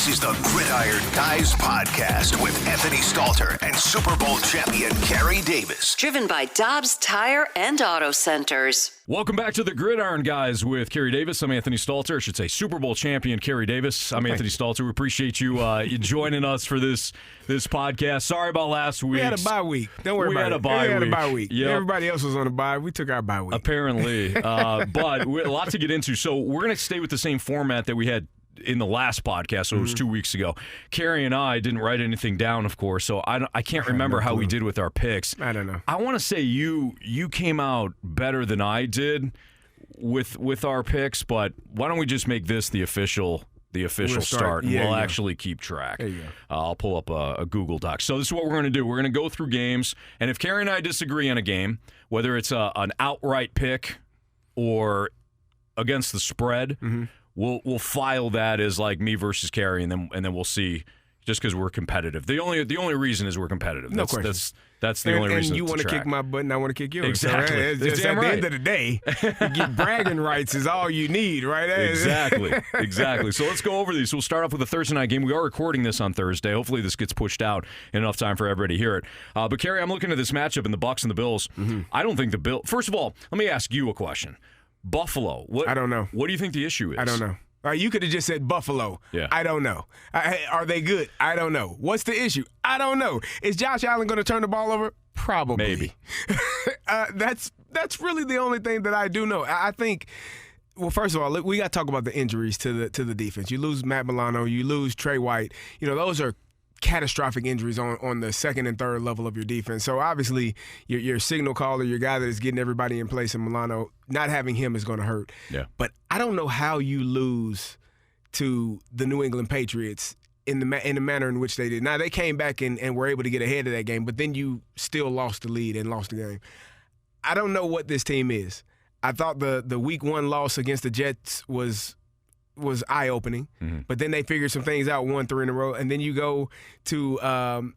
This is the Gridiron Guys Podcast with Anthony Stalter and Super Bowl champion Carey Davis. Driven by Dobbs Tire and Auto Centers. Welcome back to the Gridiron Guys with Carey Davis. I'm Anthony Stalter. I should say Super Bowl champion Carey Davis. I'm Anthony Stalter. We appreciate you joining us for this podcast. Sorry about last week. We had a bye week. Don't worry about it. We had a bye week. Yep. Everybody else was on a bye. We took our bye week. Apparently. But a lot to get into. So we're going to stay with the same format that we had in the last podcast, so it was 2 weeks ago. Carey and I didn't write anything down, of course, so I can't remember how we did with our picks. I don't know. I want to say you came out better than I did with our picks, but why don't we just make this the official start, and we'll actually keep track. There you go. I'll pull up a Google Doc. So this is what we're going to do. We're going to go through games, and if Carey and I disagree on a game, whether it's an outright pick or against the spread, We'll file that as like me versus Carey, and then we'll see. Just because we're competitive, the only reason is we're competitive. No question. That's the only reason. And you want to kick my butt, and I want to kick yours. Exactly. So, it's just at the end of the day, you get bragging rights is all you need, right? Exactly. So let's go over these. We'll start off with a Thursday night game. We are recording this on Thursday. Hopefully this gets pushed out in enough time for everybody to hear it. But Carey, I'm looking at this matchup in the Bucs and the Bills. I don't think the Bills. First of all, let me ask you a question. Buffalo. I don't know. What do you think the issue is? I don't know. You could have just said Buffalo. Yeah. I don't know. Are they good? I don't know. What's the issue? I don't know. Is Josh Allen going to turn the ball over? Probably. Maybe. That's really the only thing that I do know. I think. Well, first of all, we got to talk about the injuries to the defense. You lose Matt Milano. You lose Trey White. Those are catastrophic injuries on the second and third level of your defense. So obviously your signal caller, your guy that is getting everybody in place in Milano, not having him is going to hurt. Yeah. But I don't know how you lose to the New England Patriots in the manner in which they did. Now, they came back and were able to get ahead of that game, but then you still lost the lead and lost the game. I don't know what this team is. I thought the week one loss against the Jets was eye-opening, but then they figured some things out, 1-3 in a row, and then you go to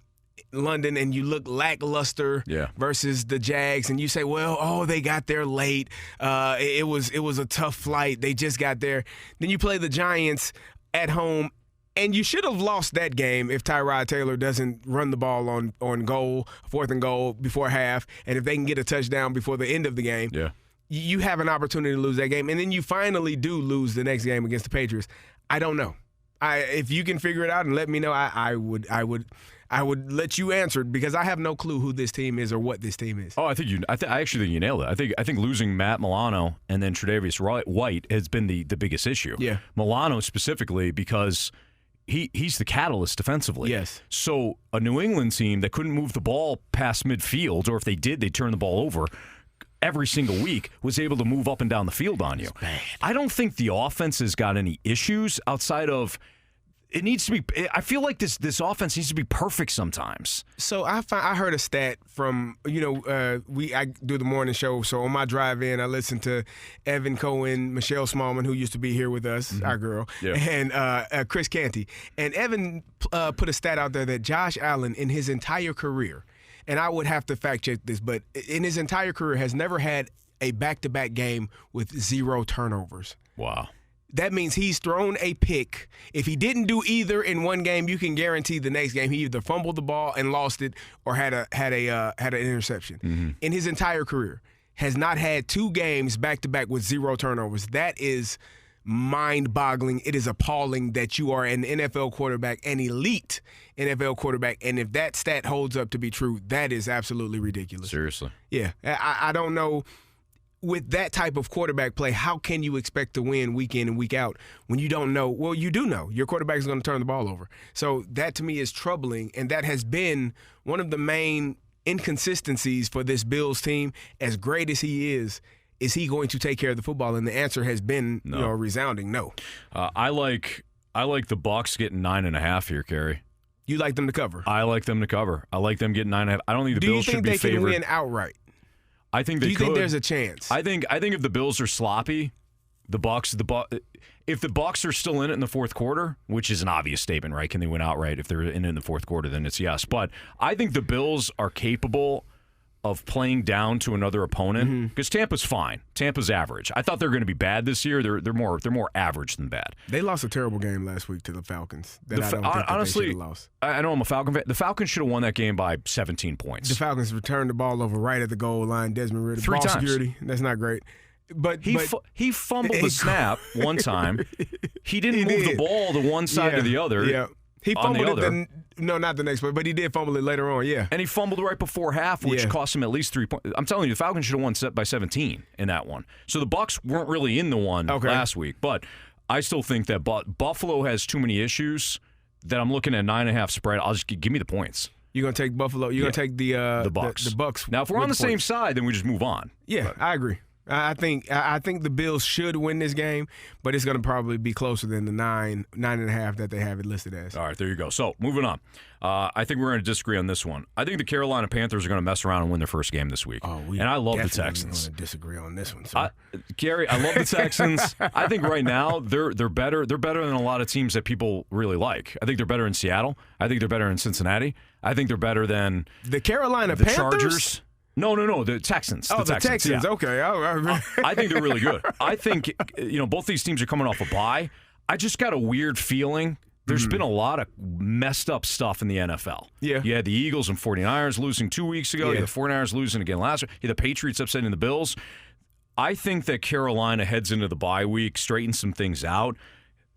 London and you look lackluster versus the Jags, and you say, well, they got there late. It was a tough flight. They just got there. Then you play the Giants at home, and you should have lost that game if Tyrod Taylor doesn't run the ball on goal, 4th and goal before half, and if they can get a touchdown before the end of the game. Yeah. You have an opportunity to lose that game, and then you finally do lose the next game against the Patriots. I don't know. If you can figure it out and let me know, I would let you answer it, because I have no clue who this team is or what this team is. Oh, I actually think you nailed it. I think losing Matt Milano and then Tre'Davious White has been the biggest issue. Yeah. Milano specifically because he's the catalyst defensively. Yes. So a New England team that couldn't move the ball past midfield, or if they did, they'd turn the ball over every single week, was able to move up and down the field on you. I don't think the offense has got any issues outside of it needs to be. I feel like this offense needs to be perfect sometimes. So I heard a stat from I do the morning show. So on my drive in, I listen to Evan Cohen, Michelle Smallman, who used to be here with us, our girl, and Chris Canty. And Evan put a stat out there that Josh Allen in his entire career, and I would have to fact check this, but in his entire career has never had a back-to-back game with 0 turnovers. Wow. That means he's thrown a pick. If he didn't do either in one game, you can guarantee the next game he either fumbled the ball and lost it or had an interception. In his entire career, has not had 2 games back-to-back with 0 turnovers. That is mind-boggling. It is appalling that you are an NFL quarterback, an elite NFL quarterback, and if that stat holds up to be true, that is absolutely ridiculous. Seriously. Yeah. I don't know. With that type of quarterback play, how can you expect to win week in and week out when you don't know? Well, you do know. Your quarterback is going to turn the ball over. So that to me is troubling, and that has been one of the main inconsistencies for this Bills team. As great as he is he going to take care of the football? And the answer has been a resounding no. I like the Bucs getting 9.5 here, Carey. You like them to cover? I like them to cover. I like them getting 9.5. I don't think the Bills should be favored. Do you think they can win outright? I think they could. Do you think there's a chance? I think if the Bills are sloppy, if the Bucs are still in it in the fourth quarter, which is an obvious statement, right? Can they win outright if they're in the fourth quarter? Then it's yes. But I think the Bills are capable of playing down to another opponent, because Tampa's fine. Tampa's average. I thought they were going to be bad this year. They're more average than bad. They lost a terrible game last week to the Falcons. I don't think honestly, they should have lost. I know I'm a Falcon fan. The Falcons should have won that game by 17 points. The Falcons returned the ball over right at the goal line. Desmond Ridder, 3 ball times. security. That's not great. But he fumbled the snap one time. He didn't move the ball to one side or the other. Yeah. He fumbled it. No, not the next play, but he did fumble it later on. Yeah. And he fumbled right before half, which cost him at least 3 points. I'm telling you, the Falcons should have won by 17 in that one. So the Bucs weren't really in the one last week, but I still think that Buffalo has too many issues that I'm looking at 9.5 spread. I'll just give me the points. You're gonna take Buffalo. You're gonna take the Bucs. The Bucs. Now, if we're on the same side, then we just move on. Yeah, I agree. I think the Bills should win this game, but it's going to probably be closer than the 9.5 that they have it listed as. All right, there you go. So moving on. I think we're going to disagree on this one. I think the Carolina Panthers are going to mess around and win their first game this week. And I love the Texans. Going to disagree on this one, sir. Gary, I love the Texans. I think right now they're better. They're better than a lot of teams that people really like. I think they're better in Seattle. I think they're better in Cincinnati. I think they're better than the Carolina the Panthers? Chargers. No, the Texans. Oh, the Texans. Yeah. Okay. I think they're really good. I think, both these teams are coming off a bye. I just got a weird feeling. There's been a lot of messed up stuff in the NFL. Yeah. You had the Eagles and 49ers losing 2 weeks ago. You had the 49ers losing again last week. You had the Patriots upsetting the Bills. I think that Carolina heads into the bye week, straightens some things out.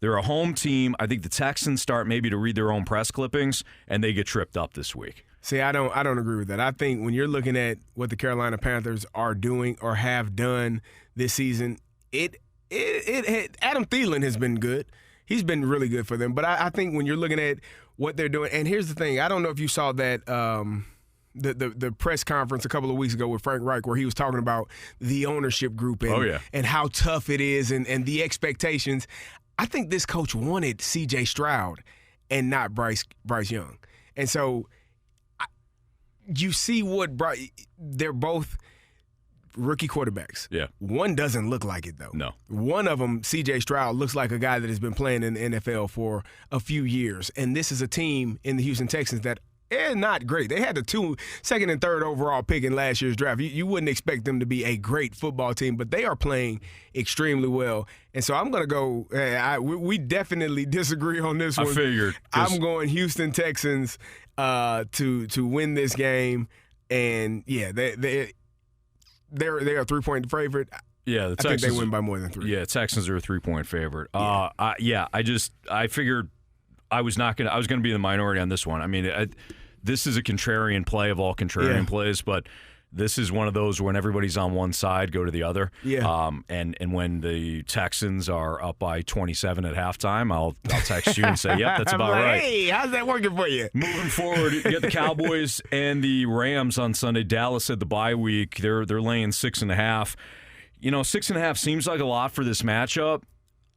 They're a home team. I think the Texans start maybe to read their own press clippings, and they get tripped up this week. See, I don't agree with that. I think when you're looking at what the Carolina Panthers are doing or have done this season, Adam Thielen has been good. He's been really good for them. But I think when you're looking at what they're doing, and here's the thing, I don't know if you saw that the press conference a couple of weeks ago with Frank Reich where he was talking about the ownership group and how tough it is and the expectations. I think this coach wanted C.J. Stroud and not Bryce Young. And so you see they're both rookie quarterbacks. Yeah. One doesn't look like it, though. No. One of them, C.J. Stroud, looks like a guy that has been playing in the NFL for a few years. And this is a team in the Houston Texans that not great. They had the second and third overall pick in last year's draft. You wouldn't expect them to be a great football team, but they are playing extremely well. And so I'm going to go we definitely disagree on this one. I figured. I'm going Houston Texans to win this game. And, yeah, they're a 3-point favorite. Yeah, the Texans, I think they win by more than 3. Yeah, Texans are a 3-point favorite. Yeah. I figured I was going to be the minority on this one. I mean, this is a contrarian play of all contrarian plays, but this is one of those when everybody's on one side, go to the other. Yeah. And when the Texans are up by 27 at halftime, I'll text you and say, yep, that's about right. Hey, how's that working for you? Moving forward, you get the Cowboys and the Rams on Sunday. Dallas had the bye week. They're laying 6.5. 6.5 seems like a lot for this matchup.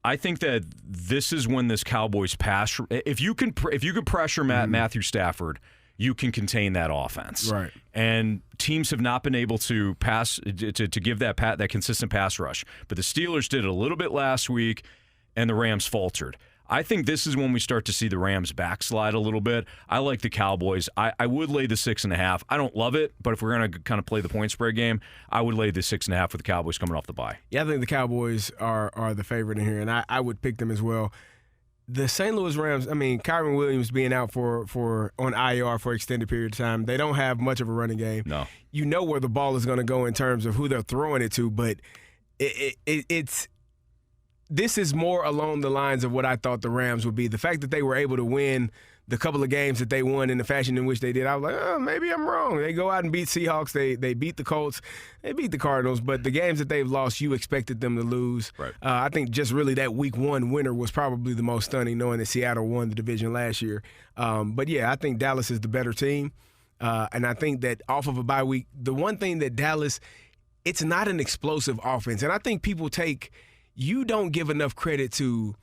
I think that this is when this Cowboys pass. If you can pressure Matthew Stafford, you can contain that offense. Right. And teams have not been able to pass to give that consistent pass rush. But the Steelers did it a little bit last week, and the Rams faltered. I think this is when we start to see the Rams backslide a little bit. I like the Cowboys. I would lay the 6.5. I don't love it, but if we're going to kind of play the point spread game, I would lay the 6.5 with the Cowboys coming off the bye. Yeah, I think the Cowboys are the favorite in here, and I would pick them as well. The St. Louis Rams, Kyron Williams being out for on IR for an extended period of time, they don't have much of a running game. No. You know where the ball is going to go in terms of who they're throwing it to, but this is more along the lines of what I thought the Rams would be. The fact that they were able to win the couple of games that they won in the fashion in which they did, I was like, maybe I'm wrong. They go out and beat Seahawks. They beat the Colts. They beat the Cardinals. But the games that they've lost, you expected them to lose. Right. I think just really that Week 1 winner was probably the most stunning, knowing that Seattle won the division last year. But, yeah, I think Dallas is the better team. And I think that off of a bye week, the one thing that Dallas, it's not an explosive offense. And I think people you don't give enough credit to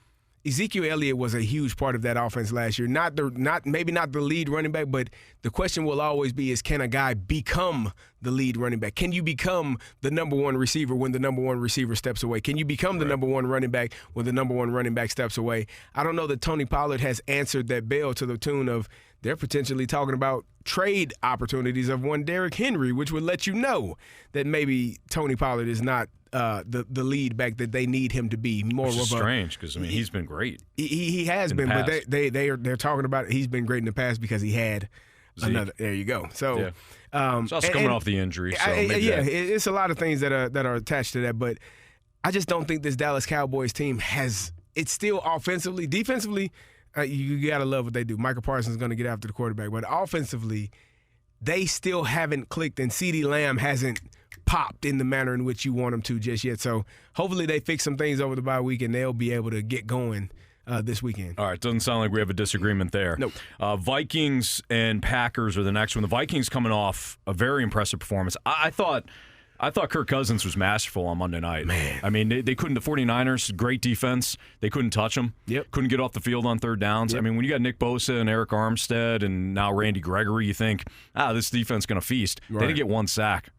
Ezekiel Elliott was a huge part of that offense last year. Maybe not the lead running back, but the question will always be is, can a guy become the lead running back? Can you become the number one receiver when the number one receiver steps away? Can you become the number one running back when the number one running back steps away? I don't know that Tony Pollard has answered that bell to the tune of they're potentially talking about trade opportunities of one Derrick Henry, which would let you know that maybe Tony Pollard is not the lead back that they need him to be. More Which is of strange because he's been great. He has been, but they're talking about it. He's been great in the past because he had another. There you go. So, yeah. It's also coming off the injury. So it's a lot of things that are attached to that, but I just don't think this Dallas Cowboys team has. It's still offensively, defensively. You gotta love what they do. Michael Parsons is gonna get after the quarterback, but offensively, they still haven't clicked, and CeeDee Lamb hasn't popped in the manner in which you want him to just yet. So hopefully they fix some things over the bye week, and they'll be able to get going this weekend. All right, doesn't sound like we have a disagreement there. Nope. Vikings and Packers are the next one. The Vikings coming off a very impressive performance. I thought Kirk Cousins was masterful on Monday night. Man. I mean, they couldn't. The 49ers, great defense. They couldn't touch him. Yep. Couldn't get off the field on third downs. Yep. I mean, when you got Nick Bosa and Eric Armstead and now Randy Gregory, you think, this defense going to feast. Right. They didn't get one sack.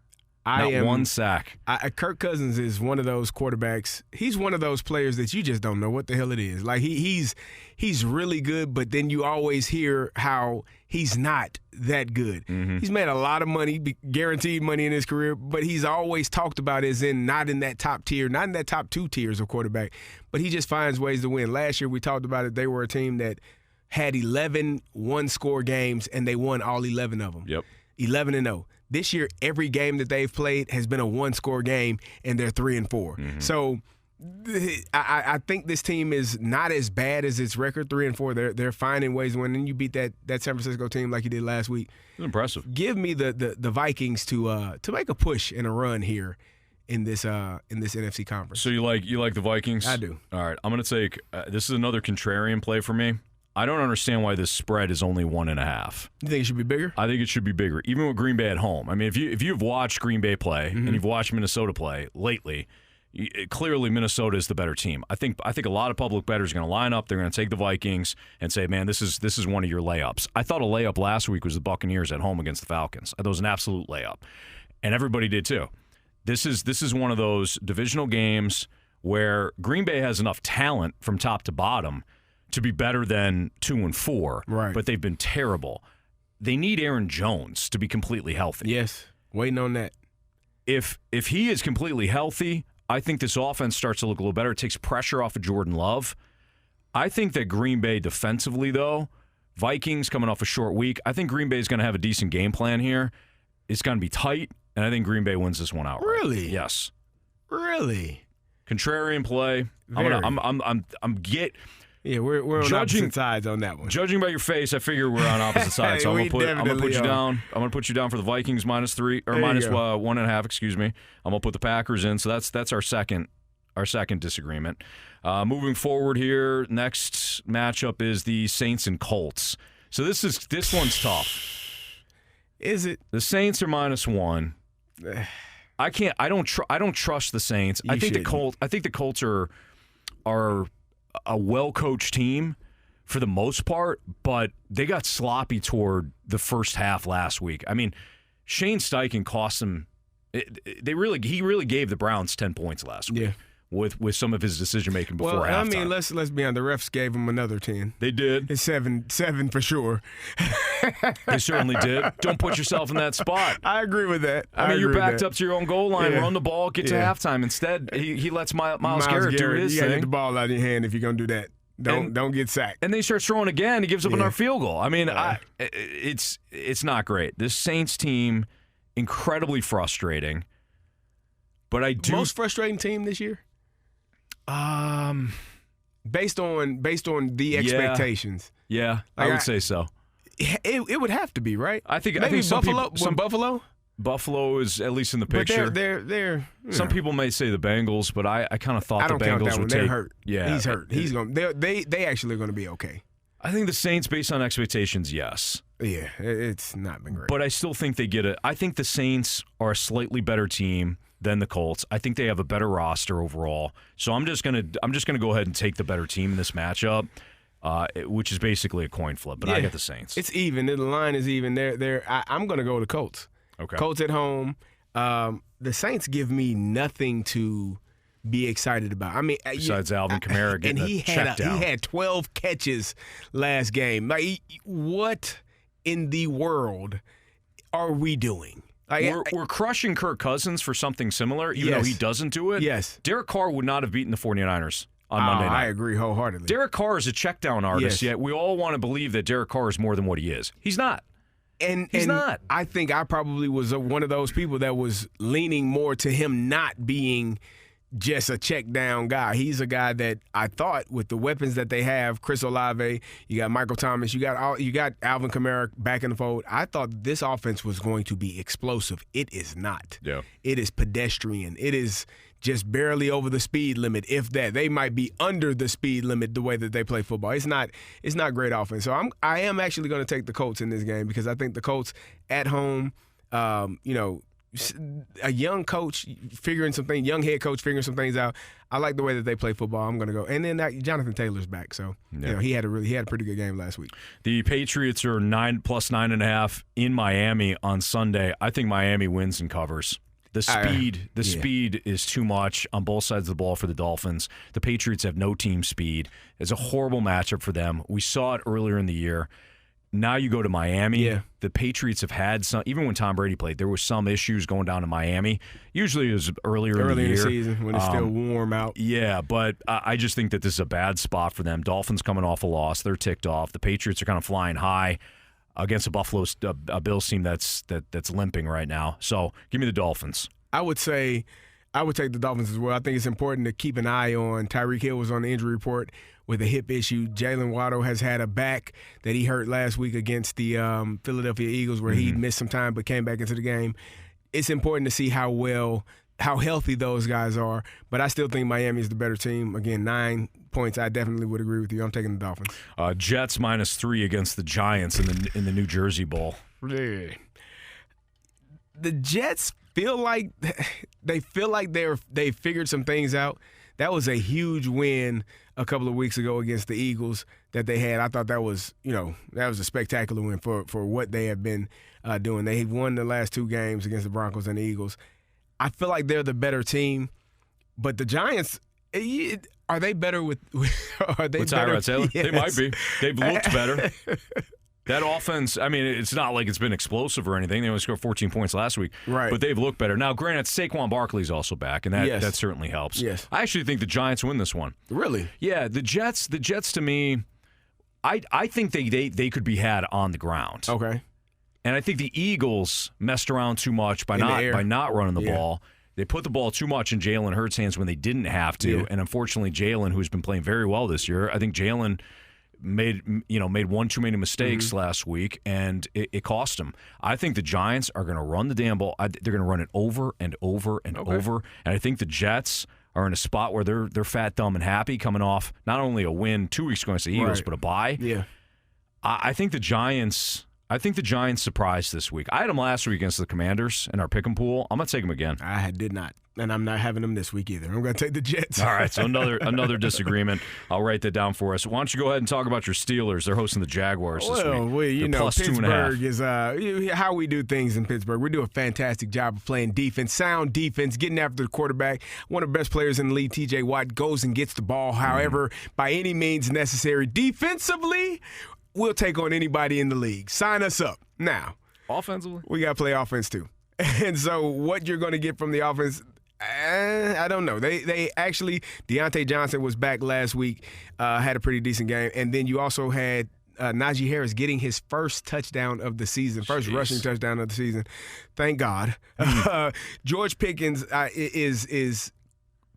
One sack. Kirk Cousins is one of those quarterbacks. He's one of those players that you just don't know what the hell it is. Like he's really good, but then you always hear how he's not that good. Mm-hmm. He's made a lot of money, guaranteed money in his career, but he's always talked about as in not in that top tier, not in that top two tiers of quarterback. But he just finds ways to win. Last year we talked about it. They were a team that had 11 one-score games, and they won all 11 of them. Yep. 11-0. This year, every game that they've played has been a one-score game, and they're 3-4. Mm-hmm. So I think this team is not as bad as its record, 3-4. They're finding ways to win. And you beat that San Francisco team like you did last week. It's impressive. Give me the Vikings to make a push and a run here in this NFC conference. So you like the Vikings? I do. All right, I'm going to take this is another contrarian play for me. I don't understand why this spread is only 1.5. You think it should be bigger? I think it should be bigger, even with Green Bay at home. I mean, if you've watched Green Bay play and you've watched Minnesota play lately, clearly Minnesota is the better team. I think a lot of public bettors are going to line up. They're going to take the Vikings and say, "Man, this is one of your layups." I thought a layup last week was the Buccaneers at home against the Falcons. I thought it was an absolute layup, and everybody did too. This is one of those divisional games where Green Bay has enough talent from top to bottom to be better than 2-4, right? But they've been terrible. They need Aaron Jones to be completely healthy. Yes, waiting on that. If he is completely healthy, I think this offense starts to look a little better. It takes pressure off of Jordan Love. I think that Green Bay defensively, though, Vikings coming off a short week, I think Green Bay is going to have a decent game plan here. It's going to be tight, and I think Green Bay wins this one outright. Really? Yes. Really? Contrarian play. Yeah, we're on opposite sides on that one. Judging by your face, I figure we're on opposite sides. So I'm gonna put you down. I'm gonna put you down for the Vikings -3 or -1.5. Excuse me. I'm gonna put the Packers in. So that's our second disagreement. Moving forward here, next matchup is the Saints and Colts. So this one's tough. Is it? The Saints are -1. I don't trust the Saints. I think the Colts are a well-coached team for the most part, but they got sloppy toward the first half last week. I mean, Shane Steichen cost them. He really gave the Browns 10 points last week. Yeah. With some of his decision making before halftime. I mean, let's be honest. The refs gave him another 10. They did. It's seven for sure. They certainly did. Don't put yourself in that spot. I agree with that. I mean, you're backed up to your own goal line, run the ball, get to halftime. Instead, he lets Myles Garrett do his thing. You got to get the ball out of your hand if you're going to do that. Don't get sacked. And then he starts throwing again. He gives up another field goal. I mean, it's not great. This Saints team, incredibly frustrating. But most frustrating team this year. Based on the expectations. Yeah, I would say so. It would have to be, right? I think Buffalo. Buffalo. Buffalo is at least in the picture. But they're some people may say the Bengals, but I kind of thought the Bengals would take. They're hurt. Yeah, he's hurt. He's going. They actually are going to be okay. I think the Saints, based on expectations, yes. Yeah, it's not been great. But I still think they get it. I think the Saints are a slightly better team than the Colts. I think they have a better roster overall. So I'm just gonna go ahead and take the better team in this matchup, which is basically a coin flip. But I get the Saints. It's even. The line is even. I'm gonna go with the Colts. Okay. Colts at home. The Saints give me nothing to be excited about. I mean, besides Alvin Kamara getting checked out. He had 12 catches last game. Like, what in the world are we doing? Like, we're crushing Kirk Cousins for something similar, even though he doesn't do it. Yes. Derek Carr would not have beaten the 49ers on Monday night. I agree wholeheartedly. Derek Carr is a check down artist, yet we all want to believe that Derek Carr is more than what he is. He's not. He's not. I think I probably was one of those people that was leaning more to him not being just a check down guy. He's a guy that I thought with the weapons that they have, Chris Olave, you got Michael Thomas, you got Alvin Kamara back in the fold. I thought this offense was going to be explosive. It is not. Yeah. It is pedestrian. It is just barely over the speed limit, if that. They might be under the speed limit the way that they play football. It's not great offense. So I am actually going to take the Colts in this game because I think the Colts at home, a young coach young head coach figuring some things out. I like the way that they play football. I'm going to go. And then Jonathan Taylor's back, so he had a pretty good game last week. The Patriots are plus 9.5 in Miami on Sunday. I think Miami wins and covers. The speed is too much on both sides of the ball for the Dolphins. The Patriots have no team speed. It's a horrible matchup for them. We saw it earlier in the year. Now you go to Miami. Yeah. The Patriots have had some, even when Tom Brady played, there was some issues going down to Miami. Usually it was earlier in the year. Season when it's still warm out. Yeah, but I just think that this is a bad spot for them. Dolphins coming off a loss. They're ticked off. The Patriots are kind of flying high against a Buffalo Bills team that's limping right now. So give me the Dolphins. I would take the Dolphins as well. I think it's important to keep an eye on. Tyreek Hill was on the injury report with a hip issue. Jalen Waddle has had a back that he hurt last week against the Philadelphia Eagles where he missed some time but came back into the game. It's important to see how healthy those guys are, but I still think Miami is the better team. Again, 9 points. I definitely would agree with you. I'm taking the Dolphins. Jets -3 against the Giants in the New Jersey Bowl. The Jets feel like they figured some things out. That was a huge win a couple of weeks ago against the Eagles that they had. I thought that was a spectacular win for what they have been doing. They won the last 2 games against the Broncos and the Eagles. I feel like they're the better team, but the Giants, are they better with Tyrod Taylor? Yes. They might be. They've looked better. That offense, I mean, it's not like it's been explosive or anything. They only scored 14 points last week. Right. But they've looked better. Now, granted, Saquon Barkley's also back, and that certainly helps. Yes. I actually think the Giants win this one. Really? Yeah, the Jets to me, I think they could be had on the ground. Okay. And I think the Eagles messed around too much by not running the ball. They put the ball too much in Jalen Hurts' hands when they didn't have to. Yeah. And unfortunately, Jalen, who's been playing very well this year, I think Jalen made one too many mistakes last week, and it cost him. I think the Giants are going to run the damn ball. They're going to run it over and over and over. And I think the Jets are in a spot where they're fat, dumb, and happy, coming off not only a win 2 weeks ago against the Eagles, but a bye. Yeah, I think the Giants surprised this week. I had them last week against the Commanders in our pick 'em pool. I'm going to take them again. I did not. And I'm not having them this week either. I'm going to take the Jets. All right, so another disagreement. I'll write that down for us. Why don't you go ahead and talk about your Steelers? They're hosting the Jaguars this week. Pittsburgh is how we do things in Pittsburgh. We do a fantastic job of playing defense, sound defense, getting after the quarterback. One of the best players in the league, TJ Watt, goes and gets the ball, however, by any means necessary. Defensively, we'll take on anybody in the league. Sign us up. Now, offensively, we got to play offense too. And so what you're going to get from the offense, I don't know. They actually, Deontay Johnson was back last week, had a pretty decent game. And then you also had Najee Harris getting his first touchdown of the season, first rushing touchdown of the season. Thank God. George Pickens is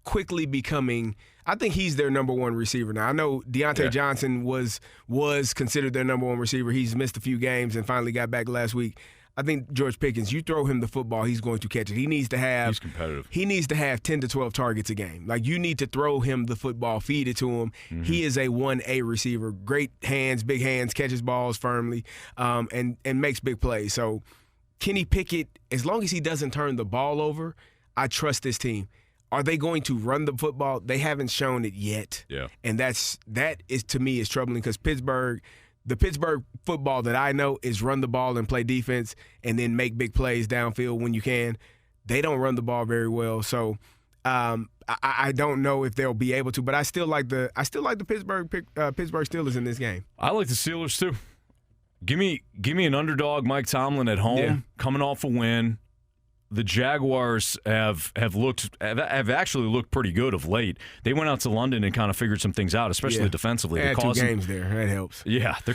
quickly becoming, I think he's their number one receiver now. I know Deontay Johnson was considered their number one receiver. He's missed a few games and finally got back last week. I think George Pickens, you throw him the football, he's going to catch it. He's competitive. He needs to have 10 to 12 targets a game. Like, you need to throw him the football, feed it to him. Mm-hmm. He is a 1A receiver. Great hands, big hands, catches balls firmly, and makes big plays. So Kenny Pickett, as long as he doesn't turn the ball over, I trust this team. Are they going to run the football? They haven't shown it yet. Yeah. And that is to me is troubling because the Pittsburgh football that I know is run the ball and play defense and then make big plays downfield when you can. They don't run the ball very well. So I don't know if they'll be able to, but I still like the Pittsburgh Steelers in this game. I like the Steelers too. Give me an underdog, Mike Tomlin at home, coming off a win. The Jaguars have actually looked pretty good of late. They went out to London and kind of figured some things out, especially defensively. They had 2 games there. That helps. Yeah, they're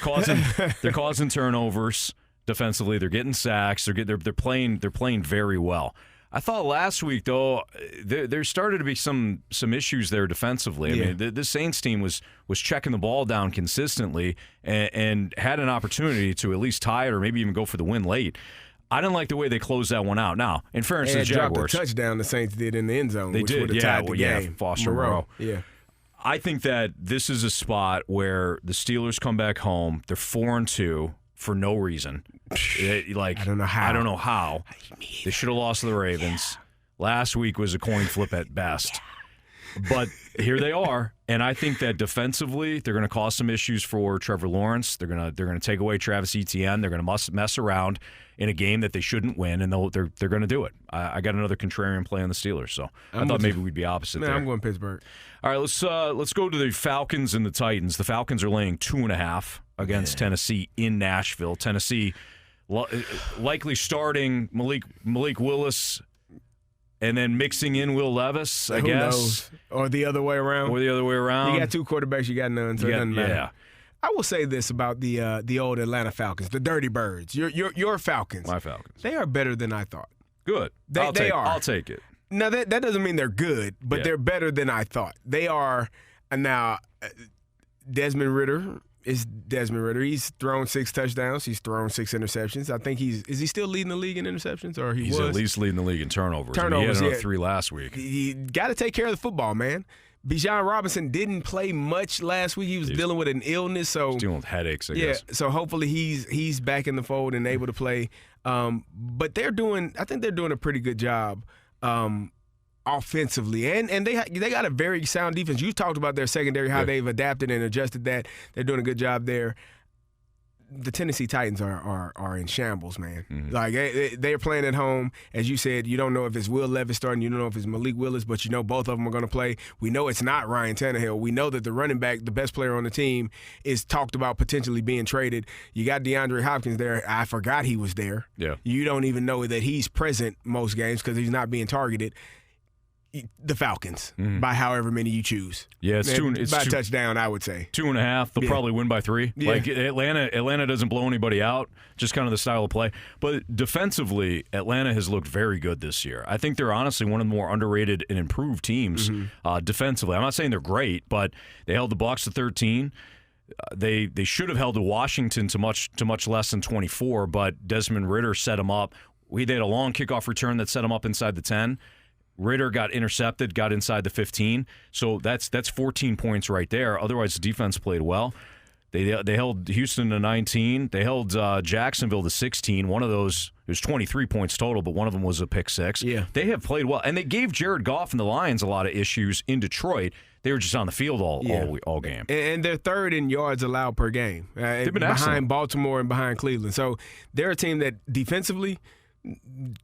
causing turnovers defensively. They're getting sacks. They're playing very well. I thought last week though there started to be some issues there defensively. I mean, the Saints team was checking the ball down consistently and had an opportunity to at least tie it or maybe even go for the win late. I didn't like the way they closed that one out. Now, in fairness to the Jaguars, dropped a touchdown the Saints did in the end zone. They which did, tied the game. Foster Moreau. Yeah. I think that this is a spot where the Steelers come back home. They're 4-2 for no reason. I don't know how. They should have lost to the Ravens. Last week was a coin flip at best. But here they are, and I think that defensively they're going to cause some issues for Trevor Lawrence. They're going to take away Travis Etienne. They're going to mess around in a game that they shouldn't win, and they're going to do it. I got another contrarian play on the Steelers, so I thought maybe we'd be opposite there. I'm going Pittsburgh. All right, let's go to the Falcons and the Titans. The Falcons are laying 2.5 against Tennessee in Nashville. Tennessee likely starting Malik Willis. And then mixing in Will Levis, I guess. Knows? Or the other way around. You got 2 quarterbacks, you got none, so it doesn't matter. Yeah. I will say this about the old Atlanta Falcons, the Dirty Birds. Your Falcons. My Falcons. They are better than I thought. Good. They are. I'll take it. Now, that doesn't mean they're good, but they're better than I thought. They are. Now, Desmond Ritter is Desmond Ritter. He's thrown 6 touchdowns. He's thrown 6 interceptions. I think is he still leading the league in interceptions? Or he's at least leading the league in turnovers. I mean, he had another 3 last week. You got to take care of the football, man. Bijan Robinson didn't play much last week. He was dealing with an illness, so he's dealing with headaches. I guess. So hopefully he's back in the fold and able to play. But I think they're doing a pretty good job offensively, and they got a very sound defense. You talked about their secondary, how they've adapted and adjusted that. They're doing a good job there. The Tennessee Titans are in shambles, man. Mm-hmm. Like they're playing at home, as you said. You don't know if it's Will Levis starting. You don't know if it's Malik Willis, but you know both of them are going to play. We know it's not Ryan Tannehill. We know that the running back, the best player on the team, is talked about potentially being traded. You got DeAndre Hopkins there. I forgot he was there. Yeah. You don't even know that he's present most games because he's not being targeted. The Falcons by however many you choose. Yeah, it's by touchdown, I would say 2.5. They'll probably win by 3. Yeah. Like Atlanta doesn't blow anybody out. Just kind of the style of play. But defensively, Atlanta has looked very good this year. I think they're honestly one of the more underrated and improved teams defensively. I'm not saying they're great, but they held the Bucs to 13. They should have held to Washington to much less than 24. But Desmond Ritter set them up. They had a long kickoff return that set them up inside the 10. Ritter got intercepted, got inside the 15. So that's 14 points right there. Otherwise, the defense played well. They held Houston to 19. They held Jacksonville to 16. One of those, it was 23 points total, but one of them was a pick 6. Yeah. They have played well. And they gave Jared Goff and the Lions a lot of issues in Detroit. They were just on the field all game. And they're 3rd in yards allowed per game. They've been behind excellent. Baltimore and behind Cleveland. So they're a team that defensively –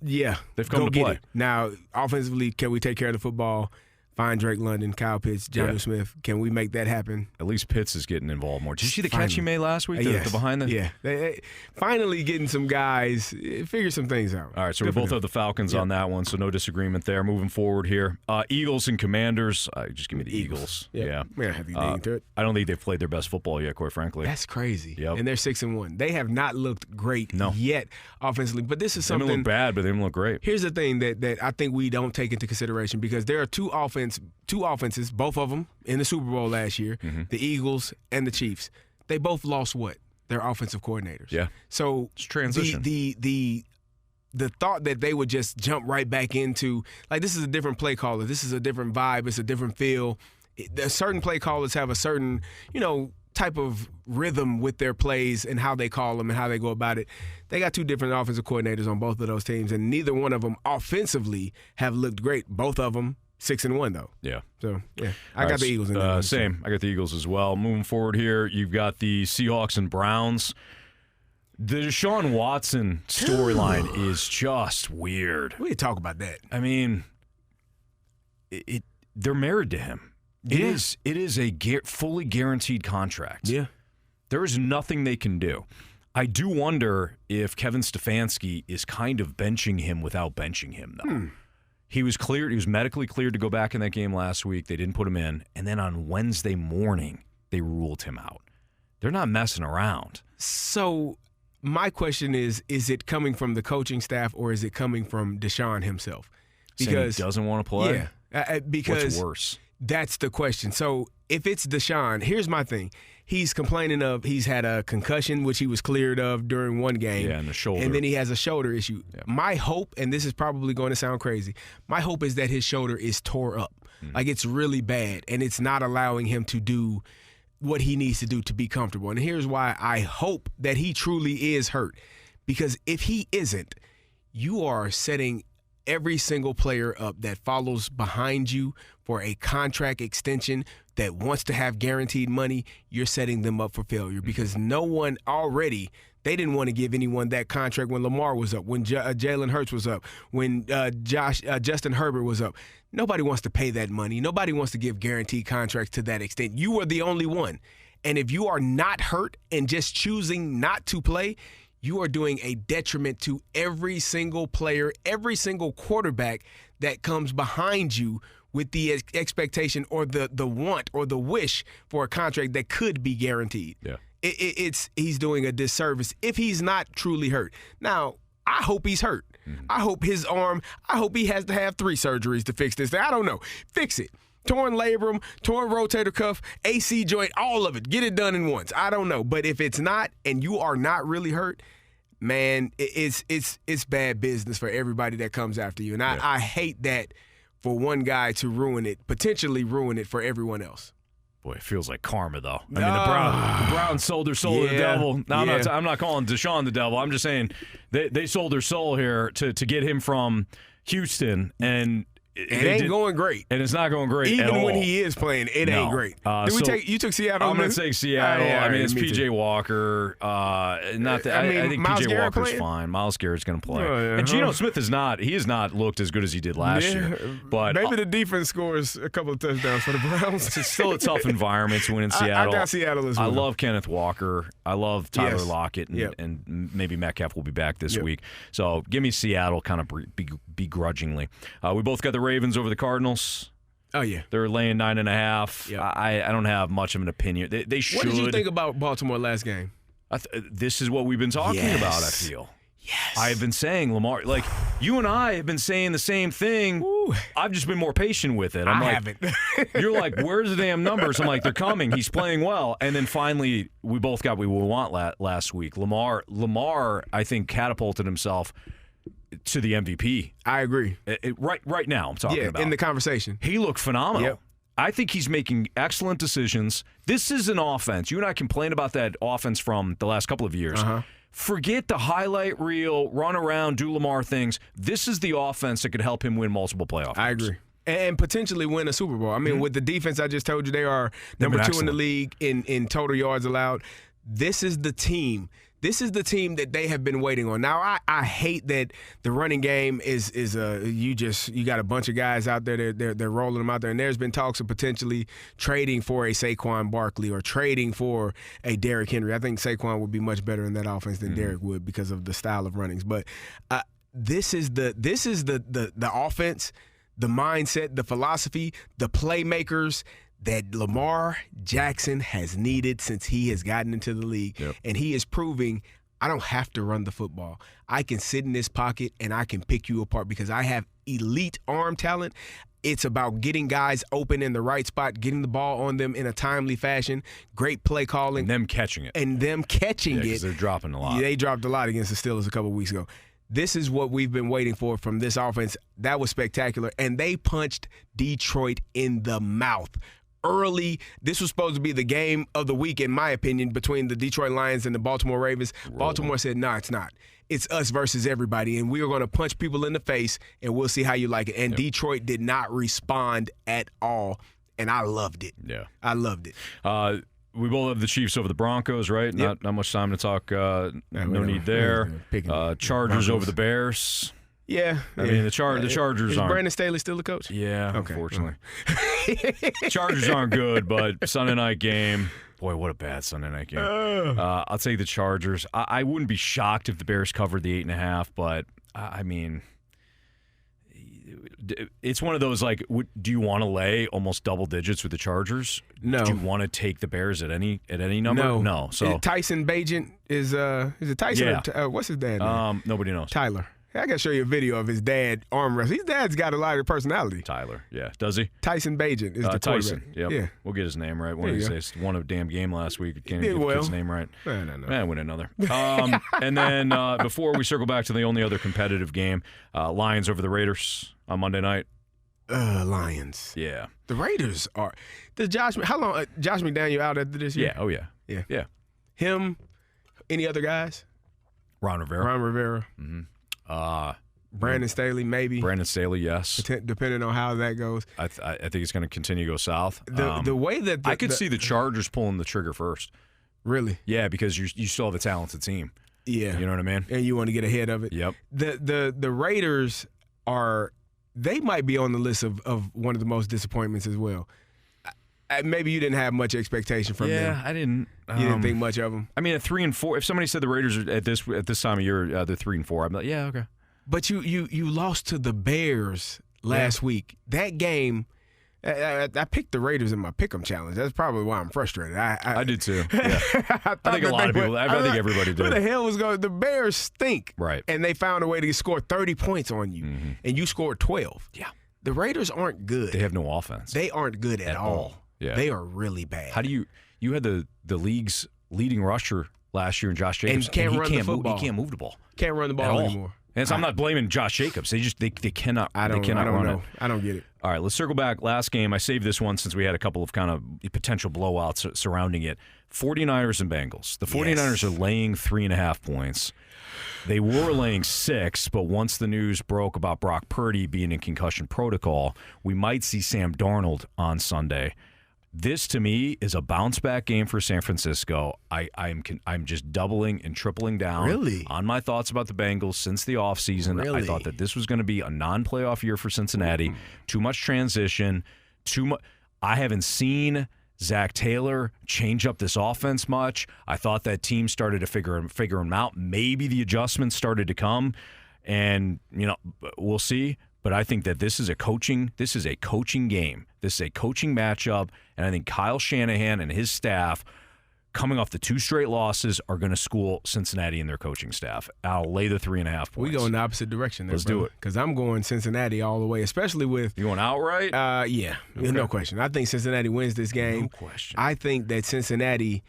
they've come to play. Now, offensively, can we take care of the football? Find Drake London, Kyle Pitts, Jonnu Smith. Can we make that happen? At least Pitts is getting involved more. Did you see the catch he made last week? The behind the they finally getting some guys figure some things out. All right, so we both have the Falcons on that one, so no disagreement there. Moving forward here, Eagles and Commanders. Just give me the Eagles. Yeah, I don't think they've played their best football yet, quite frankly. That's crazy. Yep. And they're 6-1. They have not looked great yet offensively, but this is something. They don't look bad, but they don't look great. Here's the thing that I think we don't take into consideration because there are two offenses, both of them in the Super Bowl last year, the Eagles and the Chiefs. They both lost their offensive coordinators. Yeah. So it's transition. The thought that they would just jump right back into, like, this is a different play caller. This is a different vibe. It's a different feel. Certain play callers have a certain, type of rhythm with their plays and how they call them and how they go about it. They got 2 different offensive coordinators on both of those teams, and neither one of them offensively have looked great. Both of them 6-1 though. Yeah. So I got the Eagles in there. Same. I got the Eagles as well. Moving forward here, you've got the Seahawks and Browns. The Deshaun Watson storyline is just weird. We need to talk about that. I mean, they're married to him. It is a fully guaranteed contract. Yeah. There is nothing they can do. I do wonder if Kevin Stefanski is kind of benching him without benching him, though. He was cleared. He was medically cleared to go back in that game last week. They didn't put him in. And then on Wednesday morning, they ruled him out. They're not messing around. So my question is it coming from the coaching staff or is it coming from Deshaun himself? Because he doesn't want to play? Yeah. Because what's worse? That's the question. So if it's Deshaun, here's my thing. He's complaining of he's had a concussion, which he was cleared of during one game. Yeah, and the shoulder. And then he has a shoulder issue. Yeah. My hope, and this is probably going to sound crazy, my hope is that his shoulder is tore up. Like it's really bad, and it's not allowing him to do what he needs to do to be comfortable. And here's why I hope that he truly is hurt. Because if he isn't, you are setting every single player up that follows behind you for a contract extension that wants to have guaranteed money. You're setting them up for failure because no one already, they didn't want to give anyone that contract when Lamar was up, when Jalen Hurts was up, when Justin Herbert was up. Nobody wants to pay that money. Nobody wants to give guaranteed contracts to that extent. You are the only one. And if you are not hurt and just choosing not to play, you are doing a detriment to every single player, every single quarterback that comes behind you with the expectation or the want or the wish for a contract that could be guaranteed. Yeah. He's doing a disservice if he's not truly hurt. Now, I hope he's hurt. I hope his arm, I hope he has to have 3 surgeries to fix this. I don't know. Fix it. Torn labrum, torn rotator cuff, AC joint, all of it. Get it done in once. I don't know. But if it's not and you are not really hurt, man, it's bad business for everybody that comes after you. And I hate that for one guy to potentially ruin it for everyone else. Boy, it feels like karma, though. I mean, the Browns sold their soul to the devil. Now, I'm not calling Deshaun the devil. I'm just saying they sold their soul here to get him from Houston, and it ain't going great. And it's not going great at all. Even when he is playing, it ain't great. You took Seattle? I'm going to take Seattle. I mean, it's P.J. Walker. I think P.J. Walker's fine. Myles Garrett's going to play. And Geno Smith has not looked as good as he did last year. But maybe the defense scores a couple of touchdowns for the Browns. It's still a tough environment to win in Seattle. I got Seattle as well. I love Kenneth Walker. I love Tyler Lockett. And maybe Metcalf will be back this week. So give me Seattle kind of begrudgingly. We both got the Ravens over the Cardinals. Oh, yeah. They're laying 9.5. Yep. I don't have much of an opinion. They should. What did you think about Baltimore last game? This is what we've been talking about, I feel. Yes. I have been saying Lamar, like you and I have been saying the same thing. Ooh. I've just been more patient with it. I haven't. You're like, where's the damn numbers? I'm like, they're coming. He's playing well. And then finally, we both got what we want last week. Lamar, I think, catapulted himself to the MVP. I agree. Right now, I'm talking about. In the conversation. He looked phenomenal. Yep. I think he's making excellent decisions. This is an offense. You and I complain about that offense from the last couple of years. Uh-huh. Forget the highlight reel, run around, do Lamar things. This is the offense that could help him win multiple playoff games. I agree. And potentially win a Super Bowl. I mean, with the defense I just told you, they are number 2 in the league in total yards allowed. This is the team. This is the team that they have been waiting on. Now, I hate that the running game is you got a bunch of guys out there. They're rolling them out there. And there's been talks of potentially trading for a Saquon Barkley or trading for a Derrick Henry. I think Saquon would be much better in that offense than Derrick would because of the style of runnings. But this is the offense, the mindset, the philosophy, the playmakers that Lamar Jackson has needed since he has gotten into the league. Yep. And he is proving I don't have to run the football. I can sit in this pocket and I can pick you apart because I have elite arm talent. It's about getting guys open in the right spot, getting the ball on them in a timely fashion, great play calling. And them catching it. Because they're dropping a lot. They dropped a lot against the Steelers a couple of weeks ago. This is what we've been waiting for from this offense. That was spectacular. And they punched Detroit in the mouth. Early, this was supposed to be the game of the week, in my opinion, between the Detroit Lions and the Baltimore Ravens. Baltimore said, no, it's not. It's us versus everybody, and we are going to punch people in the face, and we'll see how you like it. And Detroit did not respond at all, and I loved it. Yeah. I loved it. We both have the Chiefs over the Broncos, right? Yep. Not much time to talk. No need there. Chargers over the Bears. Yeah. I mean, the Chargers is aren't. Brandon Staley still the coach? Yeah, okay. unfortunately. Chargers aren't good, but Sunday night game. Boy, what a bad Sunday night game. I'll take the Chargers. I wouldn't be shocked if the Bears covered the 8.5, but I mean, it's one of those like, do you want to lay almost double digits with the Chargers? No. Do you want to take the Bears at any number? No. So Tyson Bagent is it Tyson? Yeah. Or, what's his dad name? Nobody knows. Tyler. I got to show you a video of his dad arm wrestling. His dad's got a lot of personality. Tyler, yeah. Does he? Tyson Bagent is the Tyson, quarterback. yep. Yeah. We'll get his name right. One of these days. Won a damn game last week. Can't Did even get well. his name right. No. Win another. And then before we circle back to the only other competitive game, Lions over the Raiders on Monday night. Lions. Yeah. The Raiders are. Does Josh McDaniel out after this year? Yeah. Oh, yeah. Yeah. Him, any other guys? Ron Rivera. Mm-hmm. Brandon Staley, maybe. Brandon Staley, yes. Depending on how that goes. I think it's going to continue to go south. The way that I could see the Chargers pulling the trigger first. Really? Yeah, because you still have a talented team. Yeah. You know what I mean? And you want to get ahead of it. Yep. The Raiders they might be on the list of one of the most disappointments as well. Maybe you didn't have much expectation from them. Yeah, I didn't. You didn't think much of them. I mean, at 3-4, if somebody said the Raiders are at this time of year they're 3-4, I'm like, yeah, okay. But you lost to the Bears last week. That game, I picked the Raiders in my pick'em challenge. That's probably why I'm frustrated. I did too. Yeah. I think a lot of people. I think everybody did. Who the hell was going? The Bears stink, right? And they found a way to score 30 points on you, and you scored 12. Yeah. The Raiders aren't good. They have no offense. They aren't good at all. Yeah. They are really bad. How do you had the league's leading rusher last year in Josh Jacobs, and he can't move the ball. Can't run the ball anymore. And so I'm not blaming Josh Jacobs. They cannot. I don't know. I don't get it. All right, let's circle back. Last game, I saved this one since we had a couple of kind of potential blowouts surrounding it. 49ers and Bengals. The 49ers are laying 3.5 points. They were laying 6, but once the news broke about Brock Purdy being in concussion protocol, we might see Sam Darnold on Sunday. This, to me, is a bounce-back game for San Francisco. I'm just doubling and tripling down on my thoughts about the Bengals since the offseason. I thought that this was going to be a non-playoff year for Cincinnati. Too much transition. I haven't seen Zach Taylor change up this offense much. I thought that team started to figure them out. Maybe the adjustments started to come, and we'll see. But I think that this is a coaching game. This is a coaching matchup, and I think Kyle Shanahan and his staff, coming off the 2 straight losses, are going to school Cincinnati and their coaching staff. I'll lay the 3.5 points. We go in the opposite direction there, Let's do it. Because I'm going Cincinnati all the way, especially with... You going outright? Yeah, okay. No question. I think Cincinnati wins this game. No question. I think that Cincinnati,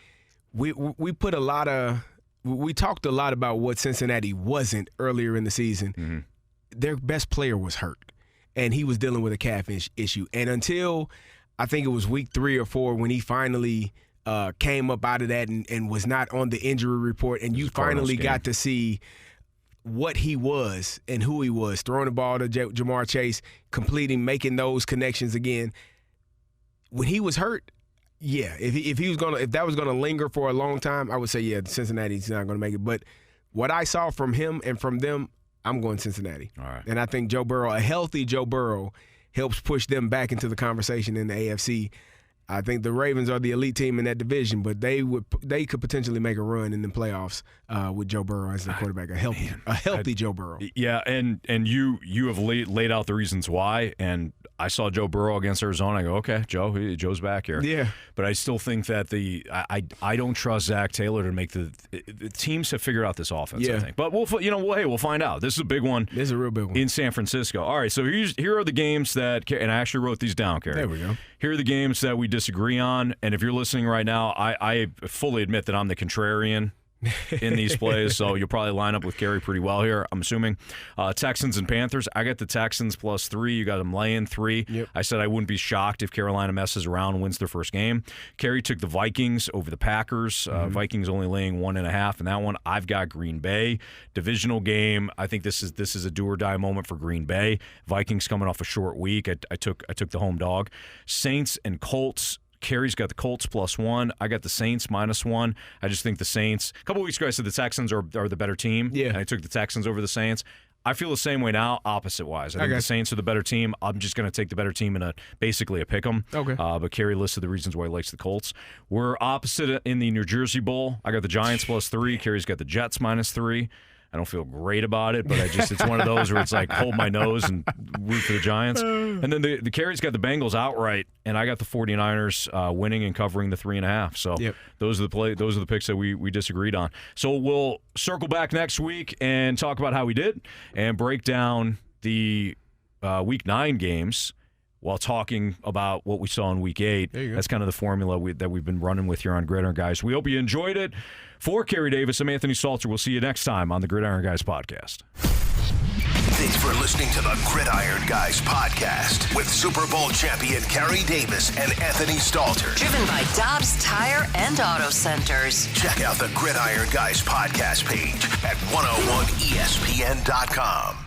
we talked a lot about what Cincinnati wasn't earlier in the season. Mm-hmm. Their best player was hurt, and he was dealing with a calf issue. And until I think it was week 3 or 4 when he finally came up out of that and was not on the injury report, and you finally got to see what he was and who he was, throwing the ball to Jamar Chase, making those connections again. When he was hurt, yeah, if that was gonna linger for a long time, I would say Cincinnati's not gonna make it. But what I saw from him and from them, I'm going Cincinnati. All right. And I think a healthy Joe Burrow, helps push them back into the conversation in the AFC. I think the Ravens are the elite team in that division, but they could potentially make a run in the playoffs with Joe Burrow as the quarterback. A healthy Joe Burrow. Yeah, and you have laid out the reasons why, and I saw Joe Burrow against Arizona. I go, okay, Joe's back here. Yeah, but I still think that I don't trust Zach Taylor to make the teams have figured out this offense. Yeah. I think, but we'll find out. This is a big one. This is a real big one in San Francisco. All right, so here are the games that, and I actually wrote these down, Carey. There we go. Here are the games that we disagree on, and if you're listening right now, I fully admit that I'm the contrarian in these plays, so you'll probably line up with Carey pretty well here, I'm assuming. Texans and Panthers, I got the Texans +3. You got them laying 3. Yep. I said I wouldn't be shocked if Carolina messes around and wins their first game. Carey took the Vikings over the Packers. Vikings only laying 1.5 in that one. I've got Green Bay. Divisional game, I think this is a do-or-die moment for Green Bay. Vikings coming off a short week. I took the home dog. Saints and Colts. Carey's got the Colts +1. I got the Saints -1. I just think the Saints. A couple weeks ago, I said the Texans are the better team. Yeah. And I took the Texans over the Saints. I feel the same way now, opposite-wise. I think the Saints are the better team. I'm just going to take the better team in basically a pick 'em. Okay. But Carey listed the reasons why he likes the Colts. We're opposite in the New Jersey Bowl. I got the Giants +3. Carey's got the Jets -3. I don't feel great about it, but it's one of those where it's like hold my nose and root for the Giants. And then the Carey's got the Bengals outright, and I got the 49ers winning and covering the 3.5. So those are the picks that we disagreed on. So we'll circle back next week and talk about how we did and break down the Week 9 games while talking about what we saw in Week 8. That's kind of the formula that we've been running with here on Gridiron Guys. We hope you enjoyed it. For Carey Davis, I'm Anthony Stalter. We'll see you next time on the Gridiron Guys podcast. Thanks for listening to the Gridiron Guys podcast with Super Bowl champion Carey Davis and Anthony Stalter. Driven by Dobbs Tire and Auto Centers. Check out the Gridiron Guys podcast page at 101ESPN.com.